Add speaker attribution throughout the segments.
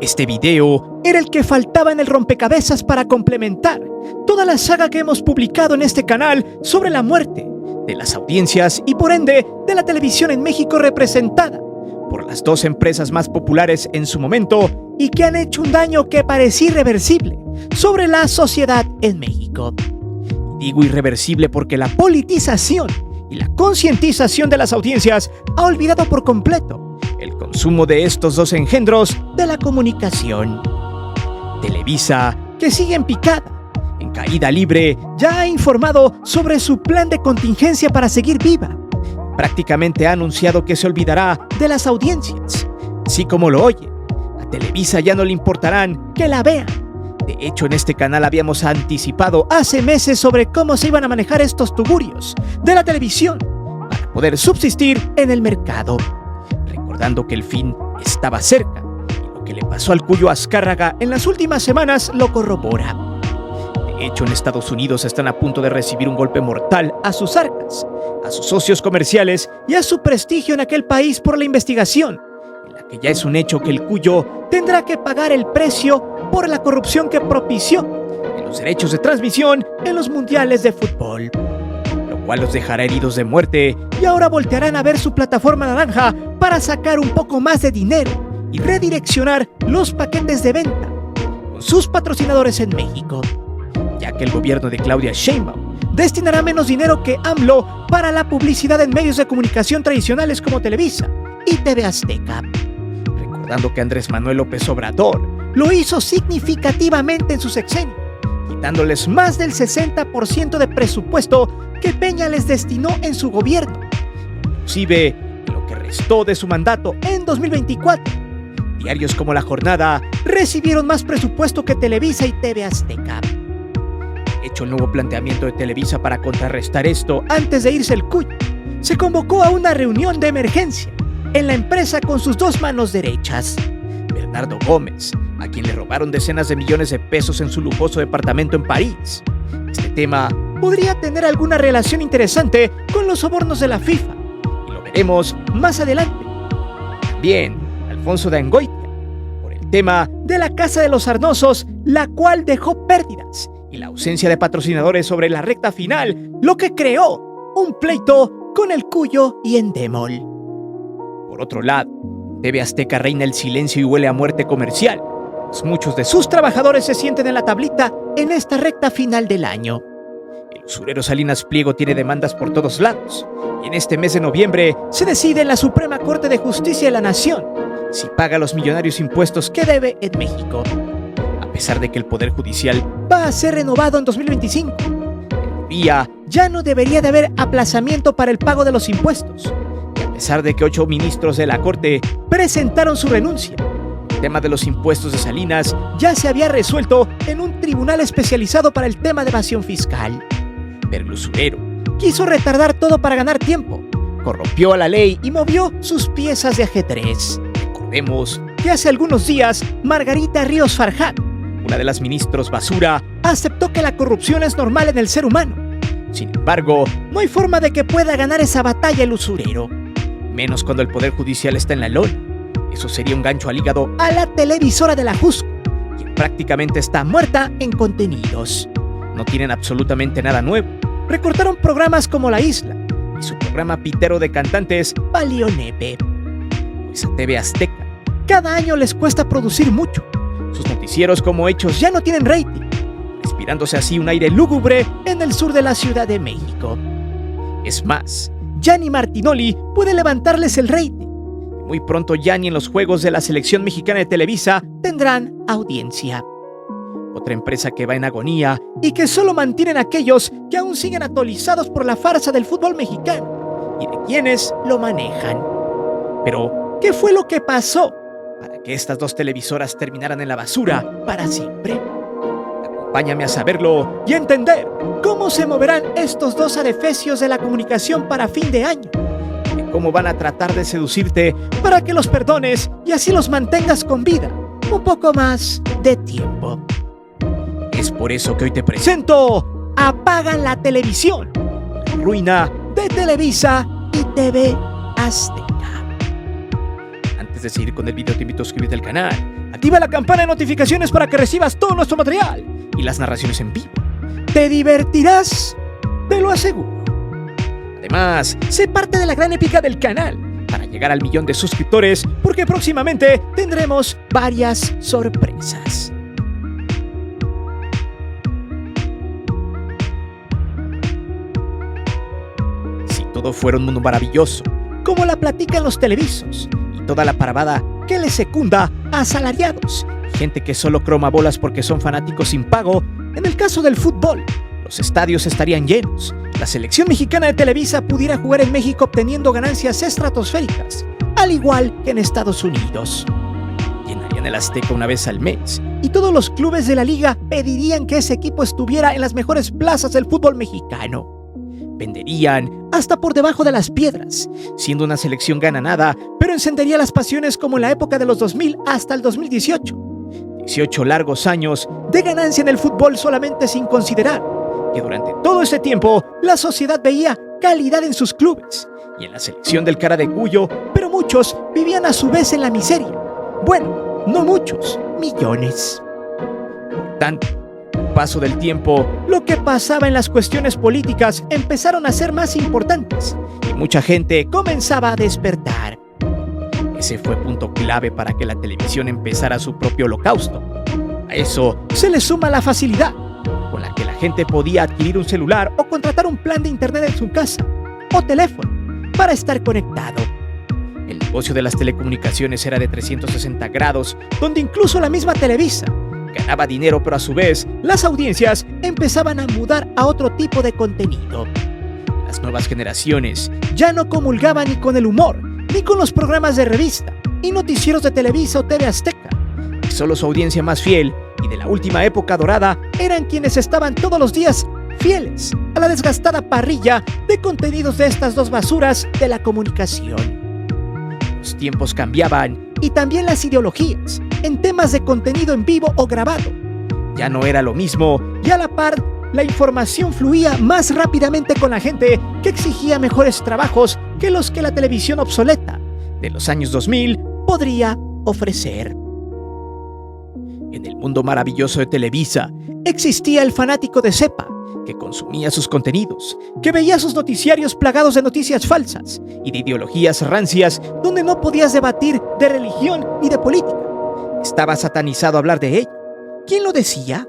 Speaker 1: Este video era el que faltaba en el rompecabezas para complementar toda la saga que hemos publicado en este canal sobre la muerte de las audiencias y por ende de la televisión en México representada por las dos empresas más populares en su momento y que han hecho un daño que parecía irreversible sobre la sociedad en México. Y digo irreversible porque la politización y la concientización de las audiencias ha olvidado por completo el consumo de estos dos engendros de la comunicación. Televisa, que sigue en picada, en caída libre, ya ha informado sobre su plan de contingencia para seguir viva. Prácticamente ha anunciado que se olvidará de las audiencias. Así como lo oye, a Televisa ya no le importarán que la vean. De hecho, en este canal habíamos anticipado hace meses sobre cómo se iban a manejar estos tugurios de la televisión para poder subsistir en el mercado. Recordando que el fin estaba cerca y lo que le pasó al Cuyo Azcárraga en las últimas semanas lo corrobora. De hecho, en Estados Unidos están a punto de recibir un golpe mortal a sus arcas, a sus socios comerciales y a su prestigio en aquel país por la investigación, en la que ya es un hecho que el Cuyo tendrá que pagar el precio por la corrupción que propició en los derechos de transmisión en los mundiales de fútbol, lo cual los dejará heridos de muerte y ahora voltearán a ver su plataforma naranja para sacar un poco más de dinero y redireccionar los paquetes de venta con sus patrocinadores en México, ya que el gobierno de Claudia Sheinbaum destinará menos dinero que AMLO para la publicidad en medios de comunicación tradicionales como Televisa y TV Azteca. Recordando que Andrés Manuel López Obrador lo hizo significativamente en su sexenio, quitándoles más del 60% de presupuesto que Peña les destinó en su gobierno. Inclusive, lo que restó de su mandato en 2024, diarios como La Jornada recibieron más presupuesto que Televisa y TV Azteca. De hecho, el nuevo planteamiento de Televisa para contrarrestar esto antes de irse el Cuyo, se convocó a una reunión de emergencia en la empresa con sus dos manos derechas, Bernardo Gómez, a quien le robaron decenas de millones de pesos en su lujoso departamento en París. Este tema podría tener alguna relación interesante con los sobornos de la FIFA, y lo veremos más adelante. También Alfonso de Angoitia, por el tema de la Casa de los Arnosos, la cual dejó pérdidas, y la ausencia de patrocinadores sobre la recta final, lo que creó un pleito con el Cuyo y Endemol. Por otro lado, TV Azteca reina el silencio y huele a muerte comercial, pues muchos de sus trabajadores se sienten en la tablita en esta recta final del año. El usurero Salinas Pliego tiene demandas por todos lados, y en este mes de noviembre se decide en la Suprema Corte de Justicia de la Nación si paga los millonarios impuestos que debe en México. A pesar de que el Poder Judicial va a ser renovado en 2025, en teoría ya no debería de haber aplazamiento para el pago de los impuestos. Y a pesar de que 8 ministros de la Corte presentaron su renuncia, el tema de los impuestos de Salinas ya se había resuelto en un tribunal especializado para el tema de evasión fiscal. Pero el usurero quiso retardar todo para ganar tiempo, corrompió a la ley y movió sus piezas de ajedrez. Recordemos que hace algunos días Margarita Ríos Farjat, una de las ministros basura, aceptó que la corrupción es normal en el ser humano. Sin embargo, no hay forma de que pueda ganar esa batalla el usurero, menos cuando el Poder Judicial está en la lona. Eso sería un gancho al hígado a la televisora de la Jusco, quien prácticamente está muerta en contenidos. No tienen absolutamente nada nuevo. Recortaron programas como La Isla y su programa pitero de cantantes valió nepe. Pues a TV Azteca cada año les cuesta producir mucho. Sus noticieros como Hechos ya no tienen rating, respirándose así un aire lúgubre en el sur de la Ciudad de México. Es más, Gianni Martinoli puede levantarles el rating. Muy pronto ya ni en los juegos de la selección mexicana de Televisa tendrán audiencia. Otra empresa que va en agonía y que solo mantienen aquellos que aún siguen atolizados por la farsa del fútbol mexicano y de quienes lo manejan. Pero, ¿qué fue lo que pasó para que estas dos televisoras terminaran en la basura para siempre? Acompáñame a saberlo y entender cómo se moverán estos dos adefesios de la comunicación para fin de año. Cómo van a tratar de seducirte para que los perdones y así los mantengas con vida un poco más de tiempo. Es por eso que hoy te presento Apagan la Televisión, la ruina de Televisa y TV Azteca. Antes de seguir con el video te invito a suscribirte al canal, Activa la campana de notificaciones para que recibas todo nuestro material y las narraciones en vivo. Te divertirás, te lo aseguro. Además, sé parte de la gran épica del canal para llegar al 1.000.000 de suscriptores, porque próximamente tendremos varias sorpresas. Si todo fuera un mundo maravilloso, como la platican los televisos, y toda la parvada que le secunda a asalariados y gente que solo croma bolas porque son fanáticos sin pago, en el caso del fútbol, los estadios estarían llenos. La selección mexicana de Televisa pudiera jugar en México obteniendo ganancias estratosféricas, al igual que en Estados Unidos. Llenarían el Azteca una vez al mes, y todos los clubes de la liga pedirían que ese equipo estuviera en las mejores plazas del fútbol mexicano. Venderían hasta por debajo de las piedras, siendo una selección gananada, pero encendería las pasiones como en la época de los 2000 hasta el 2018. 18 largos años de ganancia en el fútbol, solamente sin considerar que durante todo ese tiempo la sociedad veía calidad en sus clubes y en la selección del cara de Cuyo, pero muchos vivían a su vez en la miseria. Bueno, no muchos, millones. Por tanto, al paso del tiempo, lo que pasaba en las cuestiones políticas empezaron a ser más importantes y mucha gente comenzaba a despertar. Ese fue punto clave para que la televisión empezara su propio holocausto. A eso se le suma la facilidad con la que la gente podía adquirir un celular o contratar un plan de internet en su casa o teléfono para estar conectado. El negocio de las telecomunicaciones era de 360 grados, donde incluso la misma Televisa ganaba dinero, pero a su vez las audiencias empezaban a mudar a otro tipo de contenido. Las nuevas generaciones ya no comulgaban ni con el humor, ni con los programas de revista y noticieros de Televisa o TV Azteca. Y solo su audiencia más fiel y de la última época dorada eran quienes estaban todos los días fieles a la desgastada parrilla de contenidos de estas dos basuras de la comunicación. Los tiempos cambiaban y también las ideologías en temas de contenido en vivo o grabado. Ya no era lo mismo y a la par la información fluía más rápidamente con la gente, que exigía mejores trabajos que los que la televisión obsoleta de los años 2000 podría ofrecer. En el mundo maravilloso de Televisa existía el fanático de cepa, que consumía sus contenidos, que veía sus noticiarios plagados de noticias falsas y de ideologías rancias, donde no podías debatir de religión ni de política. Estaba satanizado hablar de ello. ¿Quién lo decía?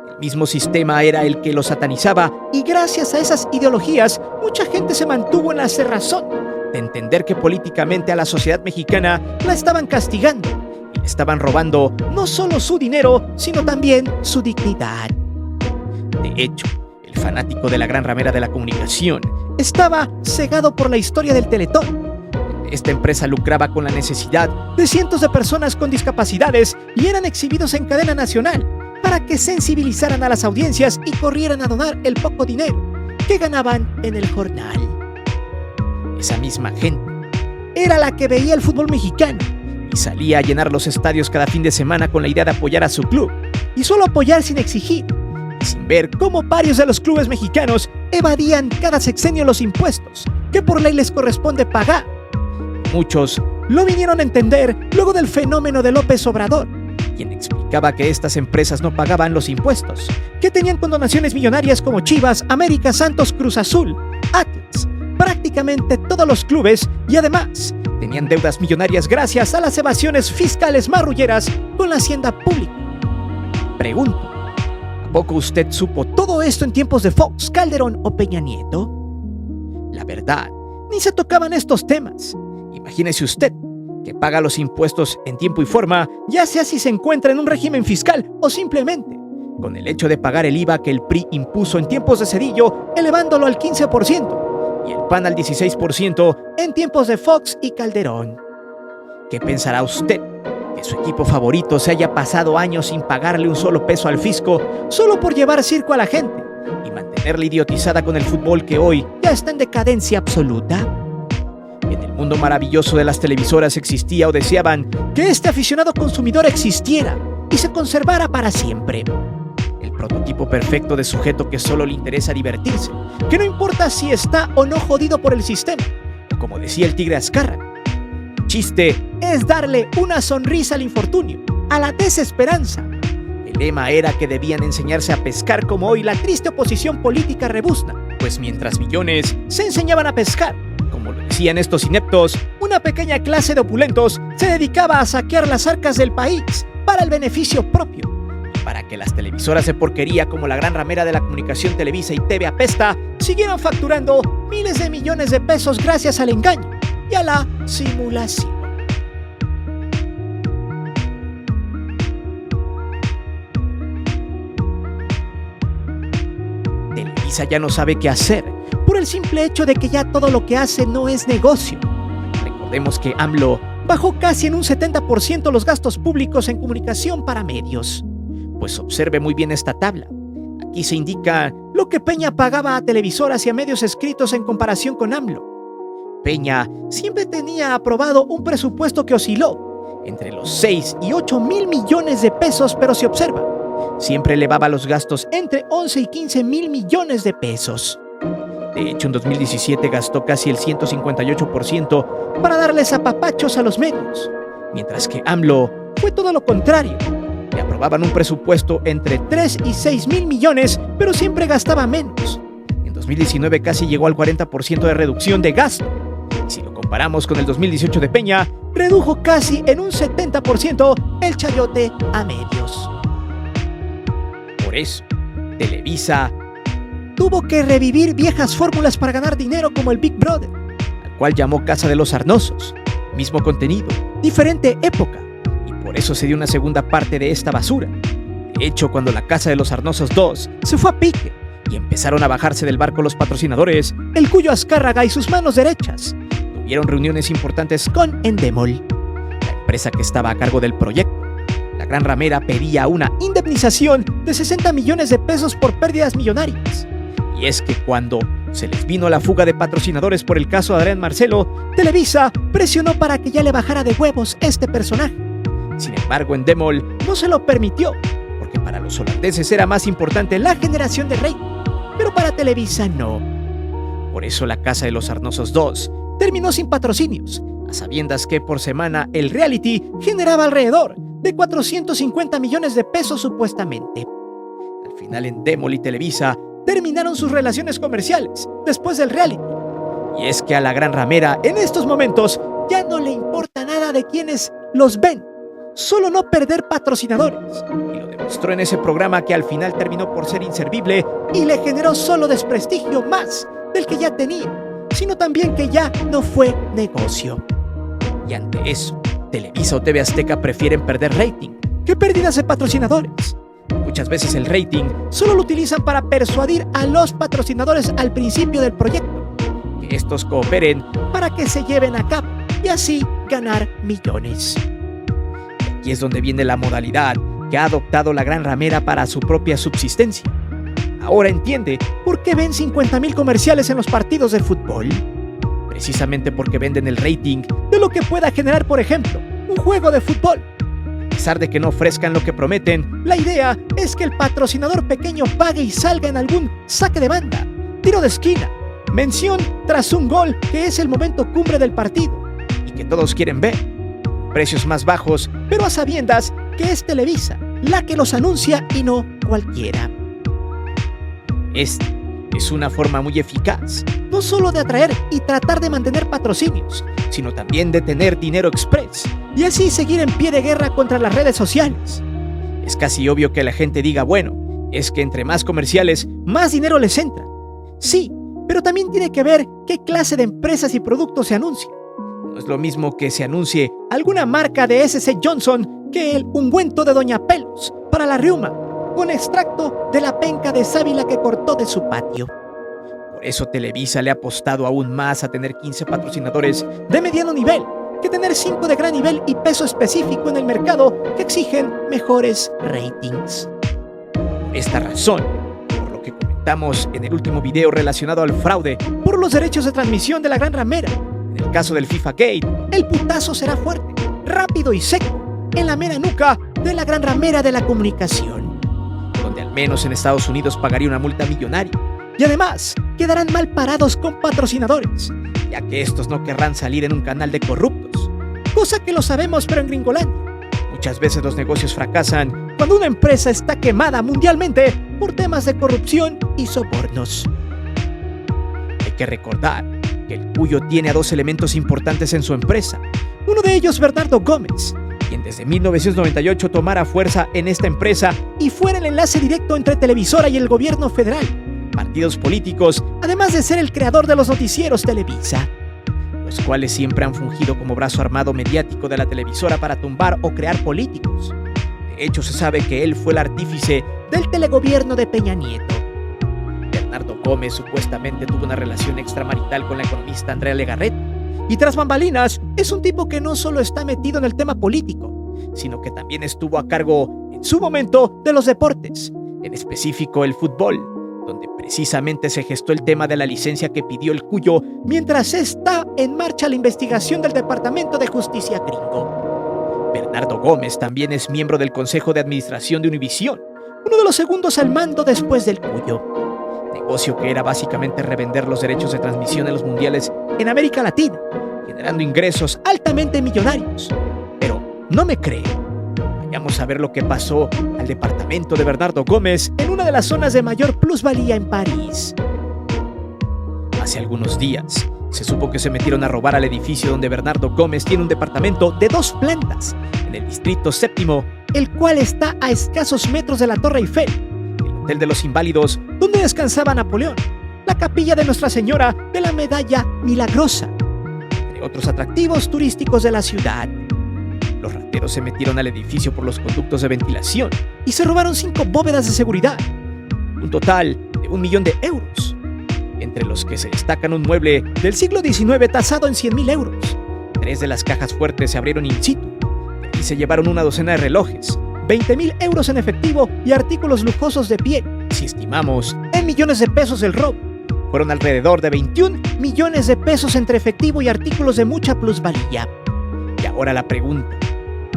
Speaker 1: El mismo sistema era el que lo satanizaba, y gracias a esas ideologías mucha gente se mantuvo en la cerrazón de entender que políticamente a la sociedad mexicana la estaban castigando y le estaban robando no solo su dinero, sino también su dignidad. De hecho, el fanático de la gran ramera de la comunicación estaba cegado por la historia del Teletón. Esta empresa lucraba con la necesidad de cientos de personas con discapacidades y eran exhibidos en cadena nacional para que sensibilizaran a las audiencias y corrieran a donar el poco dinero que ganaban en el jornal. Esa misma gente era la que veía el fútbol mexicano y salía a llenar los estadios cada fin de semana con la idea de apoyar a su club, y solo apoyar sin exigir, y sin ver cómo varios de los clubes mexicanos evadían cada sexenio los impuestos que por ley les corresponde pagar. Muchos lo vinieron a entender luego del fenómeno de López Obrador, quien explicaba que estas empresas no pagaban los impuestos que tenían con donaciones millonarias como Chivas, América, Santos, Cruz Azul, Atlas, prácticamente todos los clubes, y además tenían deudas millonarias gracias a las evasiones fiscales marrulleras con la hacienda pública. Pregunto, ¿a poco usted supo todo esto en tiempos de Fox, Calderón o Peña Nieto? La verdad, ni se tocaban estos temas. Imagínese usted que paga los impuestos en tiempo y forma, ya sea si se encuentra en un régimen fiscal o simplemente con el hecho de pagar el IVA que el PRI impuso en tiempos de Cedillo, elevándolo al 15%, y el PAN al 16% en tiempos de Fox y Calderón. ¿Qué pensará usted? ¿Que su equipo favorito se haya pasado años sin pagarle un solo peso al fisco solo por llevar circo a la gente y mantenerla idiotizada con el fútbol que hoy ya está en decadencia absoluta? En el mundo maravilloso de las televisoras existía o deseaban que este aficionado consumidor existiera y se conservara para siempre. El prototipo perfecto de sujeto que solo le interesa divertirse, que no importa si está o no jodido por el sistema, o como decía el Tigre Azcárraga, el chiste es darle una sonrisa al infortunio, a la desesperanza. El lema era que debían enseñarse a pescar como hoy la triste oposición política rebuzna, pues mientras millones se enseñaban a pescar, como lo decían estos ineptos, una pequeña clase de opulentos se dedicaba a saquear las arcas del país para el beneficio propio. Para que las televisoras de porquería como la gran ramera de la comunicación Televisa y TV Apesta siguieran facturando miles de millones de pesos gracias al engaño y a la simulación. Televisa ya no sabe qué hacer por el simple hecho de que ya todo lo que hace no es negocio. Recordemos que AMLO bajó casi en un 70% los gastos públicos en comunicación para medios. Pues observe muy bien esta tabla. Aquí se indica lo que Peña pagaba a televisoras y a medios escritos en comparación con AMLO. Peña siempre tenía aprobado un presupuesto que osciló entre los 6 y 8 mil millones de pesos, pero se observa, siempre elevaba los gastos entre 11 y 15 mil millones de pesos. De hecho, en 2017 gastó casi el 158% para darles apapachos a los medios, mientras que AMLO fue todo lo contrario. Le aprobaban un presupuesto entre 3 y 6 mil millones, pero siempre gastaba menos. En 2019 casi llegó al 40% de reducción de gasto. Y si lo comparamos con el 2018 de Peña, redujo casi en un 70% el chayote a medios. Por eso, Televisa tuvo que revivir viejas fórmulas para ganar dinero como el Big Brother, al cual llamó Casa de los Sarnosos. Mismo contenido, diferente época. Por eso se dio una segunda parte de esta basura. De hecho, cuando la Casa de los Sarnosos 2 se fue a pique y empezaron a bajarse del barco los patrocinadores, el Cuyo Azcárraga y sus manos derechas tuvieron reuniones importantes con Endemol, la empresa que estaba a cargo del proyecto. La gran ramera pedía una indemnización de 60 millones de pesos por pérdidas millonarias. Y es que cuando se les vino la fuga de patrocinadores por el caso de Adrián Marcelo, Televisa presionó para que ya le bajara de huevos este personaje. Sin embargo, Endemol no se lo permitió, porque para los holandeses era más importante la generación de rating, pero para Televisa no. Por eso la Casa de los Sarnosos 2 terminó sin patrocinios, a sabiendas que por semana el reality generaba alrededor de 450 millones de pesos supuestamente. Al final Endemol y Televisa terminaron sus relaciones comerciales después del reality. Y es que a la gran ramera en estos momentos ya no le importa nada de quienes los ven, solo no perder patrocinadores, y lo demostró en ese programa que al final terminó por ser inservible y le generó solo desprestigio más del que ya tenía, sino también que ya no fue negocio. Y ante eso, Televisa o TV Azteca prefieren perder rating que pérdidas de patrocinadores. Muchas veces el rating solo lo utilizan para persuadir a los patrocinadores al principio del proyecto, que estos cooperen para que se lleven a cabo y así ganar millones. Y es donde viene la modalidad que ha adoptado la gran ramera para su propia subsistencia. Ahora entiende por qué ven 50,000 comerciales en los partidos de fútbol. Precisamente porque venden el rating de lo que pueda generar, por ejemplo, un juego de fútbol. A pesar de que no ofrezcan lo que prometen, la idea es que el patrocinador pequeño pague y salga en algún saque de banda, tiro de esquina, mención tras un gol que es el momento cumbre del partido y que todos quieren ver. Precios más bajos, pero a sabiendas que es Televisa la que los anuncia y no cualquiera. Esta es una forma muy eficaz, no solo de atraer y tratar de mantener patrocinios, sino también de tener dinero express y así seguir en pie de guerra contra las redes sociales. Es casi obvio que la gente diga, bueno, es que entre más comerciales, más dinero les entra. Sí, pero también tiene que ver qué clase de empresas y productos se anuncian. No es lo mismo que se anuncie alguna marca de SC Johnson que el ungüento de Doña Pelos para la reuma, con extracto de la penca de sábila que cortó de su patio. Por eso Televisa le ha apostado aún más a tener 15 patrocinadores de mediano nivel que tener 5 de gran nivel y peso específico en el mercado que exigen mejores ratings. Por esta razón, por lo que comentamos en el último video relacionado al fraude por los derechos de transmisión de la gran ramera, en el caso del FIFA Gate, el putazo será fuerte, rápido y seco, en la mera nuca de la gran ramera de la comunicación, donde al menos en Estados Unidos pagaría una multa millonaria. Y además, quedarán mal parados con patrocinadores, ya que estos no querrán salir en un canal de corruptos, cosa que lo sabemos pero en Gringolandia Muchas veces los negocios fracasan cuando una empresa está quemada mundialmente por temas de corrupción y sobornos. Hay que recordar que el Cuyo tiene a dos elementos importantes en su empresa. Uno de ellos, Bernardo Gómez, quien desde 1998 tomara fuerza en esta empresa y fuera el enlace directo entre Televisora y el gobierno federal, partidos políticos, además de ser el creador de los noticieros Televisa, los cuales siempre han fungido como brazo armado mediático de la televisora para tumbar o crear políticos. De hecho, se sabe que él fue el artífice del telegobierno de Peña Nieto. Bernardo Gómez supuestamente tuvo una relación extramarital con la economista Andrea Legarreta, y tras bambalinas es un tipo que no solo está metido en el tema político, sino que también estuvo a cargo en su momento de los deportes, en específico el fútbol, donde precisamente se gestó el tema de la licencia que pidió el Cuyo mientras está en marcha la investigación del Departamento de Justicia gringo. Bernardo Gómez también es miembro del Consejo de Administración de Univisión, uno de los segundos al mando después del Cuyo, negocio que era básicamente revender los derechos de transmisión en los mundiales en América Latina, generando ingresos altamente millonarios. Pero no me creen. Vayamos a ver lo que pasó al departamento de Bernardo Gómez en una de las zonas de mayor plusvalía en París. Hace algunos días se supo que se metieron a robar al edificio donde Bernardo Gómez tiene un departamento de 2 plantas en el distrito séptimo, el cual está a escasos metros de la Torre Eiffel, el Hotel de los Inválidos donde descansaba Napoleón, la capilla de Nuestra Señora de la Medalla Milagrosa, entre otros atractivos turísticos de la ciudad. Los rateros se metieron al edificio por los conductos de ventilación y se robaron 5 bóvedas de seguridad, un total de 1 millón de euros, entre los que se destacan un mueble del siglo XIX tasado en 100.000 euros. 3 de las cajas fuertes se abrieron in situ y se llevaron una docena de relojes, 20.000 euros en efectivo y artículos lujosos de piel. Si estimamos en millones de pesos el robo, fueron alrededor de 21 millones de pesos entre efectivo y artículos de mucha plusvalía. Y ahora la pregunta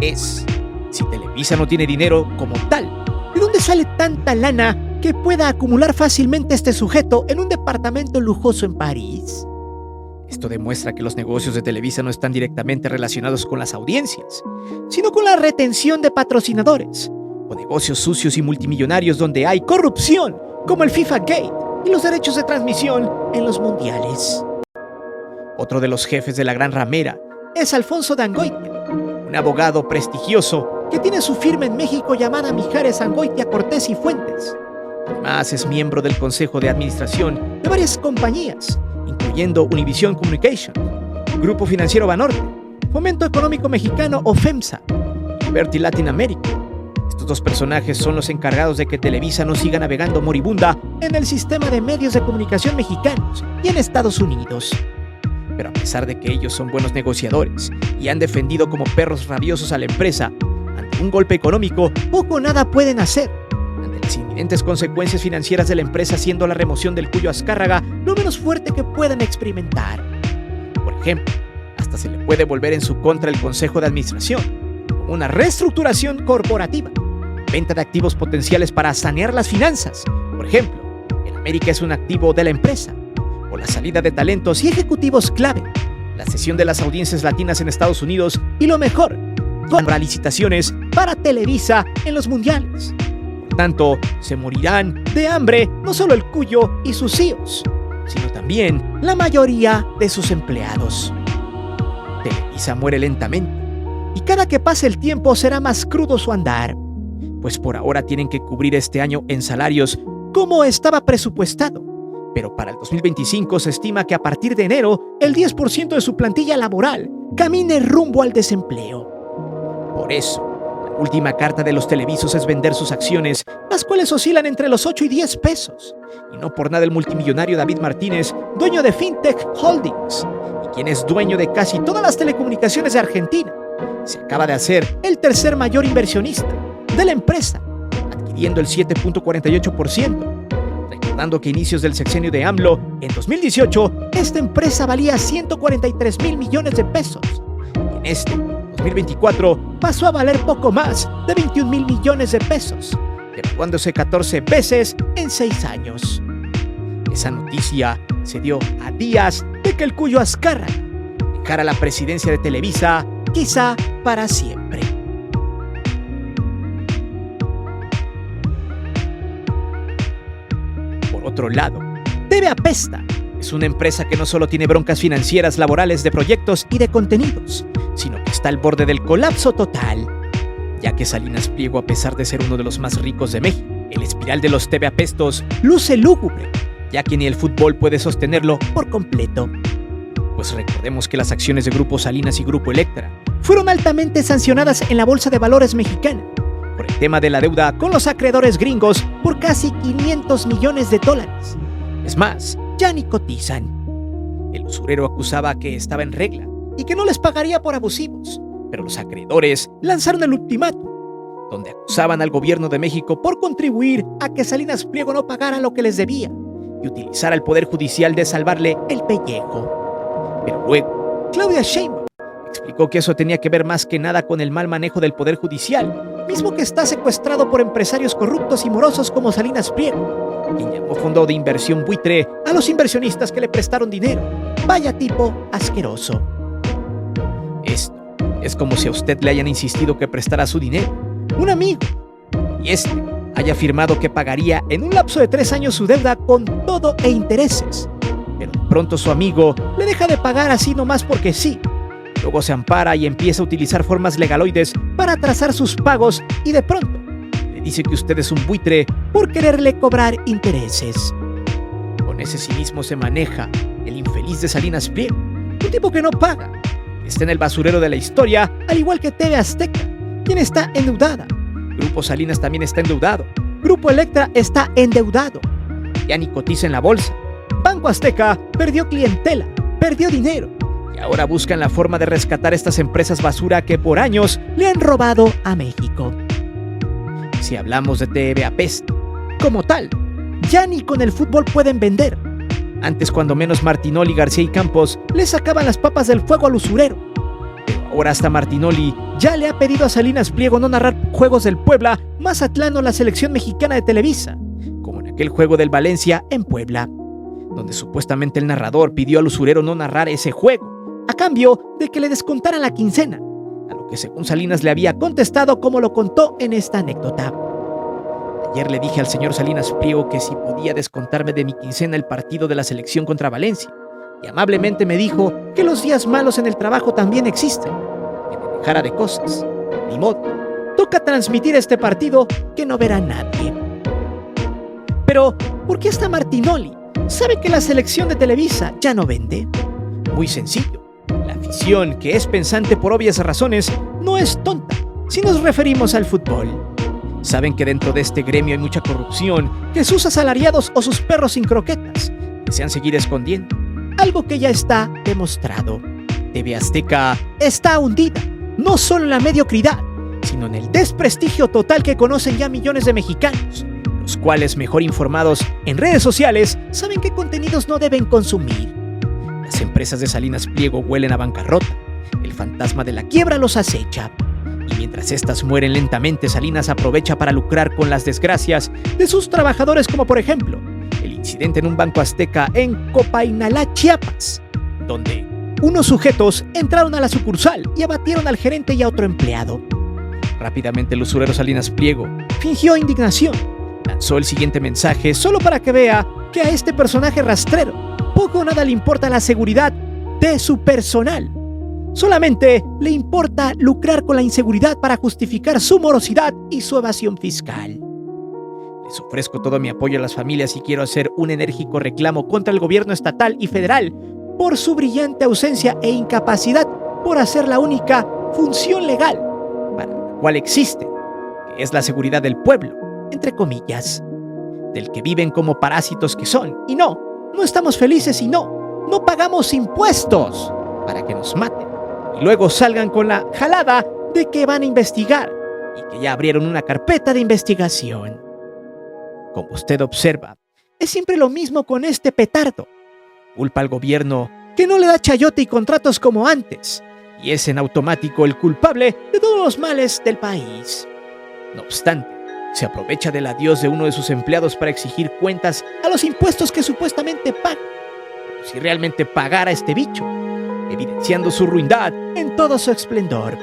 Speaker 1: es, si Televisa no tiene dinero como tal, ¿de dónde sale tanta lana que pueda acumular fácilmente este sujeto en un departamento lujoso en París? Esto demuestra que los negocios de Televisa no están directamente relacionados con las audiencias, sino con la retención de patrocinadores, o negocios sucios y multimillonarios donde hay corrupción, como el FIFA Gate y los derechos de transmisión en los mundiales. Otro de los jefes de la gran ramera es Alfonso de Angoitia, un abogado prestigioso que tiene su firma en México llamada Mijares Angoitia Cortés y Fuentes. Además es miembro del consejo de administración de varias compañías, incluyendo Univision Communication, Grupo Financiero Banorte, Fomento Económico Mexicano o FEMSA, y Liberty Latin America. Estos 2 personajes son los encargados de que Televisa no siga navegando moribunda en el sistema de medios de comunicación mexicanos y en Estados Unidos. Pero a pesar de que ellos son buenos negociadores y han defendido como perros rabiosos a la empresa, ante un golpe económico poco o nada pueden hacer. Ante las inminentes consecuencias financieras de la empresa, siendo la remoción del Cuyo Azcárraga lo menos fuerte que puedan experimentar. Por ejemplo, hasta se le puede volver en su contra el Consejo de Administración, como una reestructuración corporativa, venta de activos potenciales para sanear las finanzas. Por ejemplo, el América es un activo de la empresa, o la salida de talentos y ejecutivos clave, la cesión de las audiencias latinas en Estados Unidos y lo mejor, compra licitaciones para Televisa en los mundiales. Por tanto, se morirán de hambre no solo el Cuyo y sus CEOs, sino también la mayoría de sus empleados. Televisa muere lentamente, y cada que pase el tiempo será más crudo su andar, pues por ahora tienen que cubrir este año en salarios como estaba presupuestado, pero para el 2025 se estima que a partir de enero el 10% de su plantilla laboral camine rumbo al desempleo. Por eso, la última carta de los televisos es vender sus acciones, las cuales oscilan entre los 8 y 10 pesos, y no por nada el multimillonario David Martínez, dueño de Fintech Holdings, y quien es dueño de casi todas las telecomunicaciones de Argentina, se acaba de hacer el tercer mayor inversionista de la empresa, adquiriendo el 7.48%. Recordando que a inicios del sexenio de AMLO, en 2018, esta empresa valía 143.000 millones de pesos. Y en este 2024 pasó a valer poco más de 21.000 millones de pesos, devaluándose 14 veces en 6 años. Esa noticia se dio a días de que el Cuyo Azcárraga dejara la presidencia de Televisa, quizá para siempre. otro lado, TV Apesta es una empresa que no solo tiene broncas financieras, laborales, de proyectos y de contenidos, sino que está al borde del colapso total, ya que Salinas Pliego, a pesar de ser uno de los más ricos de México, el espiral de los TV Apestos luce lúgubre, ya que ni el fútbol puede sostenerlo por completo. Pues recordemos que las acciones de Grupo Salinas y Grupo Electra fueron altamente sancionadas en la Bolsa de Valores mexicana por el tema de la deuda con los acreedores gringos por casi $500 millones. Es más, ya ni cotizan. El usurero acusaba que estaba en regla y que no les pagaría por abusivos, pero los acreedores lanzaron el ultimátum, donde acusaban al gobierno de México por contribuir a que Salinas Pliego no pagara lo que les debía y utilizara el Poder Judicial de salvarle el pellejo. Pero luego, Claudia Sheinbaum explicó que eso tenía que ver más que nada con el mal manejo del Poder Judicial, mismo que está secuestrado por empresarios corruptos y morosos como Salinas Pliego, quien llamó fondo de inversión buitre a los inversionistas que le prestaron dinero. Vaya tipo asqueroso. Esto es como si a usted le hayan insistido que prestara su dinero, un amigo, y haya afirmado que pagaría en un lapso de 3 años su deuda con todo e intereses, pero de pronto su amigo le deja de pagar así nomás porque sí. Luego se ampara y empieza a utilizar formas legaloides para atrasar sus pagos y de pronto le dice que usted es un buitre por quererle cobrar intereses. Con ese cinismo se maneja el infeliz de Salinas Pliego, un tipo que no paga. Está en el basurero de la historia, al igual que TV Azteca, quien está endeudada. Grupo Salinas también está endeudado. Grupo Electra está endeudado. Ya ni cotiza en la bolsa. Banco Azteca perdió clientela, perdió dinero. Y ahora buscan la forma de rescatar estas empresas basura que por años le han robado a México. Si hablamos de TV Apesta, como tal, ya ni con el fútbol pueden vender. Antes, cuando menos, Martinoli, García y Campos le sacaban las papas del fuego al usurero. Pero ahora hasta Martinoli ya le ha pedido a Salinas Pliego no narrar juegos del Puebla, Mazatlán o la selección mexicana de Televisa, como en aquel juego del Valencia en Puebla, donde supuestamente el narrador pidió al usurero no narrar ese juego, a cambio de que le descontaran la quincena, a lo que según Salinas le había contestado como lo contó en esta anécdota. Ayer le dije al señor Salinas Pliego que si podía descontarme de mi quincena el partido de la selección contra Valencia, y amablemente me dijo que los días malos en el trabajo también existen, que me dejara de cosas. Ni modo, toca transmitir este partido que no verá nadie. Pero, ¿por qué está Martinoli? ¿Sabe que la selección de Televisa ya no vende? Muy sencillo. La afición, que es pensante por obvias razones, no es tonta si nos referimos al fútbol. Saben que dentro de este gremio hay mucha corrupción, que sus asalariados o sus perros sin croquetas desean seguir escondiendo, algo que ya está demostrado. TV Azteca está hundida, no solo en la mediocridad, sino en el desprestigio total que conocen ya millones de mexicanos, los cuales, mejor informados en redes sociales, saben qué contenidos no deben consumir. Las empresas de Salinas Pliego huelen a bancarrota, el fantasma de la quiebra los acecha. Y mientras estas mueren lentamente, Salinas aprovecha para lucrar con las desgracias de sus trabajadores, como por ejemplo el incidente en un banco azteca en Copainalá, Chiapas, donde unos sujetos entraron a la sucursal y abatieron al gerente y a otro empleado. Rápidamente el usurero Salinas Pliego fingió indignación, lanzó el siguiente mensaje solo para que vea que a este personaje rastrero poco o nada le importa la seguridad de su personal. Solamente le importa lucrar con la inseguridad para justificar su morosidad y su evasión fiscal. Les ofrezco todo mi apoyo a las familias y quiero hacer un enérgico reclamo contra el gobierno estatal y federal por su brillante ausencia e incapacidad por hacer la única función legal para la cual existe, que es la seguridad del pueblo, entre comillas, del que viven como parásitos que son. Y no estamos felices y no pagamos impuestos para que nos maten. Y luego salgan con la jalada de que van a investigar y que ya abrieron una carpeta de investigación. Como usted observa, es siempre lo mismo con este petardo. Culpa al gobierno que no le da chayote y contratos como antes, y es en automático el culpable de todos los males del país. No obstante, se aprovecha del adiós de uno de sus empleados para exigir cuentas a los impuestos que supuestamente paga, como si realmente pagara este bicho, evidenciando su ruindad en todo su esplendor.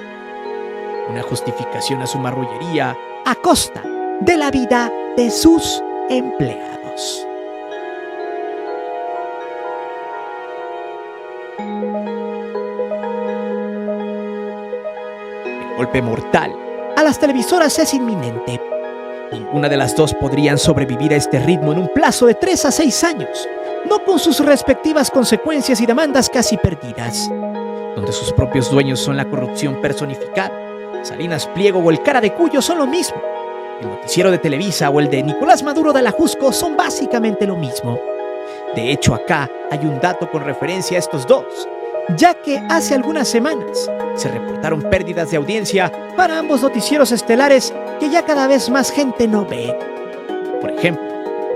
Speaker 1: Una justificación a su marrullería a costa de la vida de sus empleados. golpe mortal a las televisoras es inminente. Ninguna de las dos podrían sobrevivir a este ritmo en un plazo de 3 a 6 años, no con sus respectivas consecuencias y demandas casi perdidas, donde sus propios dueños son la corrupción personificada. Salinas Pliego o el Cara de Cuyo son lo mismo. El noticiero de Televisa o el de Nicolás Maduro de la Jusco son básicamente lo mismo. De hecho, acá hay un dato con referencia a estos dos, ya que hace algunas semanas se reportaron pérdidas de audiencia para ambos noticieros estelares que ya cada vez más gente no ve. Por ejemplo,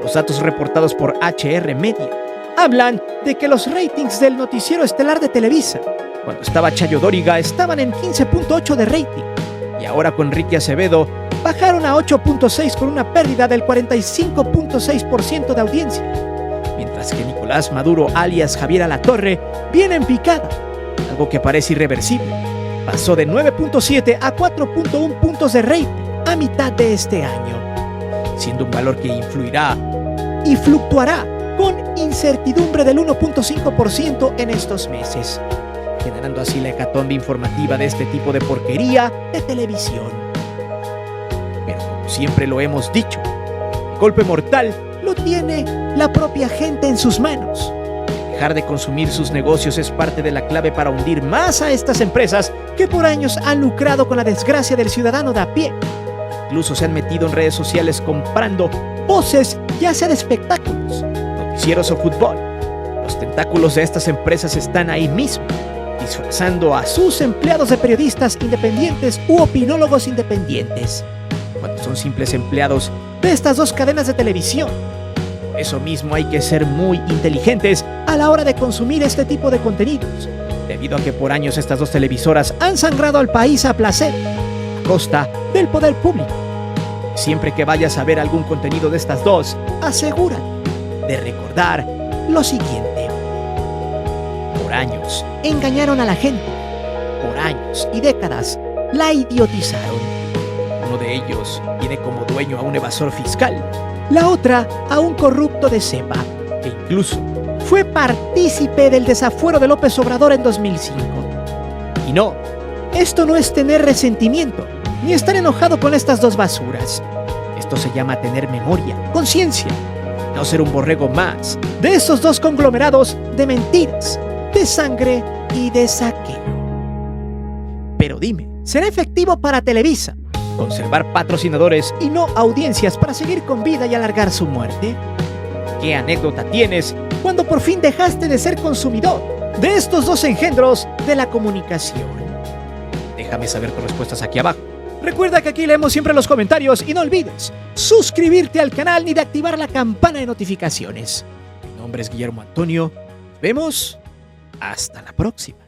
Speaker 1: los datos reportados por HR Media hablan de que los ratings del noticiero estelar de Televisa, cuando estaba Chayo Dóriga, estaban en 15.8 de rating, y ahora con Enrique Acevedo bajaron a 8.6 con una pérdida del 45.6% de audiencia, mientras que Nicolás Maduro alias Javier Alatorre viene en picada, algo que parece irreversible. Pasó de 9.7 a 4.1 puntos de rating a mitad de este año, siendo un valor que influirá y fluctuará con incertidumbre del 1.5% en estos meses, generando así la hecatombe informativa de este tipo de porquería de televisión. Pero como siempre lo hemos dicho, el golpe mortal lo tiene la propia gente en sus manos. Dejar de consumir sus negocios es parte de la clave para hundir más a estas empresas que por años han lucrado con la desgracia del ciudadano de a pie. Incluso se han metido en redes sociales comprando voces, ya sea de espectáculos, noticieros o fútbol. Los tentáculos de estas empresas están ahí mismo, disfrazando a sus empleados de periodistas independientes u opinólogos independientes, cuando son simples empleados de estas dos cadenas de televisión. Por eso mismo hay que ser muy inteligentes a la hora de consumir este tipo de contenidos, debido a que por años estas dos televisoras han sangrado al país a placer, a costa del poder público. Siempre que vayas a ver algún contenido de estas dos, asegúrate de recordar lo siguiente. Por años engañaron a la gente, por años y décadas la idiotizaron. Uno de ellos tiene como dueño a un evasor fiscal, la otra a un corrupto de cepa, que incluso fue partícipe del desafuero de López Obrador en 2005. Y no, esto no es tener resentimiento, ni estar enojado con estas dos basuras. Esto se llama tener memoria, conciencia, no ser un borrego más de estos dos conglomerados de mentiras, de sangre y de saqueo. Pero dime, ¿será efectivo para Televisa conservar patrocinadores y no audiencias para seguir con vida y alargar su muerte? ¿Qué anécdota tienes cuando por fin dejaste de ser consumidor de estos dos engendros de la comunicación? Déjame saber tus respuestas aquí abajo. Recuerda que aquí leemos siempre los comentarios y no olvides suscribirte al canal ni de activar la campana de notificaciones. Mi nombre es Guillermo Antonio. Nos vemos. Hasta la próxima.